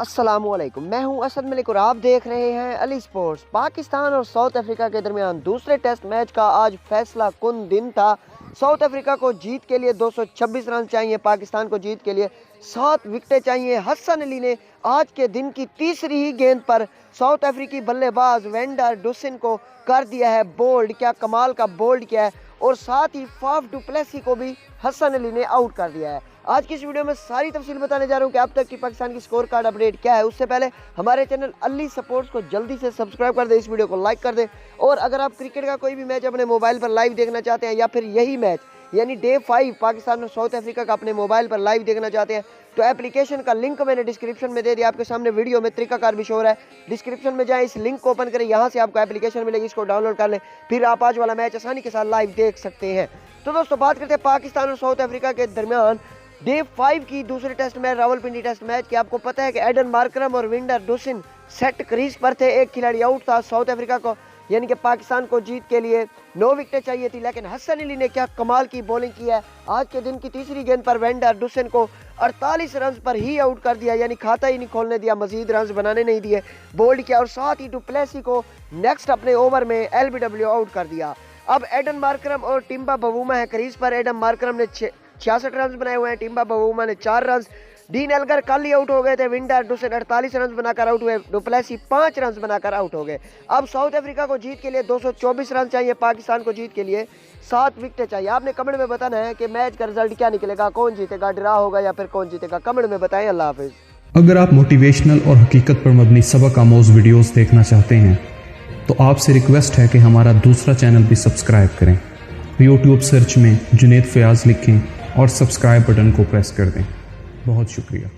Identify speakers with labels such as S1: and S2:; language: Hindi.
S1: अस्सलामुअलैकुम, मैं हूं असद मलिक और आप देख रहे हैं अली स्पोर्ट्स। पाकिस्तान और साउथ अफ्रीका के दरमियान दूसरे टेस्ट मैच का आज फैसला कुन दिन था। साउथ अफ्रीका को जीत के लिए 226 रन चाहिए, पाकिस्तान को जीत के लिए 7 विकेटें चाहिए। हसन अली ने आज के दिन की तीसरी ही गेंद पर साउथ अफ्रीकी बल्लेबाज वेंडर डुसिन को कर दिया है बोल्ड। क्या कमाल का बोल्ड किया है, और साथ ही फाफ डू प्लेसी को भी हसन अली ने आउट कर दिया है। आज की इस वीडियो में सारी तफसील बताने जा रहा हूं कि अब तक की पाकिस्तान की स्कोर कार्ड अपडेट क्या है। उससे पहले हमारे चैनल अली स्पोर्ट्स को जल्दी से सब्सक्राइब कर दें, इस वीडियो को लाइक कर दें, और अगर आप क्रिकेट का कोई भी मैच अपने मोबाइल पर लाइव देखना चाहते हैं या फिर यही मैच यानी डे 5 पाकिस्तान और साउथ अफ्रीका का अपने मोबाइल पर लाइव देखना चाहते हैं तो एप्लीकेशन का लिंक मैंने डिस्क्रिप्शन में दे दिया। आपके सामने वीडियो में तरीकाकार भी शो हो रहा है। डिस्क्रिप्शन में जाएं, इस लिंक को ओपन करें, यहाँ से आपको एप्लीकेशन मिलेगी, इसको डाउनलोड कर लें, फिर आप आज वाला मैच आसानी के साथ लाइव देख सकते हैं। तो दोस्तों बात करते हैं पाकिस्तान और साउथ अफ्रीका के दरमियान डे 5 की दूसरे test match, Rawalpindi test match की। आपको पता है कि एडन मार्करम और विंडर डुसिन सेट क्रीज पर थे, एक खिलाड़ी आउट था। साउथ अफ्रीका को यानी कि पाकिस्तान को जीत के लिए 9 विकेटें चाहिए थी, लेकिन हसन अली ने क्या कमाल की बॉलिंग की है। आज के दिन की तीसरी गेंद पर वेंडर डुसिन को 48 रन पर ही आउट कर दिया, यानी खाता ही नहीं खोलने दिया, मजीद रन बनाने नहीं दिए, बोल्ड किया, और साथ ही डू प्लेसी को नेक्स्ट अपने ओवर में LBW आउट कर दिया। अब एडन मार्करम और टिम्बा बवूमा है क्रीज पर। एडन मार्करम ने 66 रन बनाए हुए हैं, टिम्बा बवूमा ने 4 रन। डीन एल्गर कल ही आउट हो गए थे, विंडर डुसिन 48 रन बनाकर आउट हुए, डू प्लेसी 5 रन बनाकर आउट हो गए। अब साउथ अफ्रीका को जीत के लिए 224 रन चाहिए, पाकिस्तान को जीत के लिए 7 विकेटें चाहिए। आपने कमेंट में बताना है कि मैच का रिजल्ट क्या निकलेगा, कौन जीतेगा, ड्रा होगा या फिर कौन जीतेगा, कमेंट में बताएं। अल्लाह हाफिज।
S2: अगर आप मोटिवेशनल और हकीकत पर मबनी सबक आमोज वीडियोस देखना चाहते हैं तो आपसे रिक्वेस्ट है कि हमारा दूसरा चैनल भी सब्सक्राइब करें। यूट्यूब सर्च में जुनेद फयाज लिखें और सब्सक्राइब बटन को प्रेस कर दें। बहुत शुक्रिया।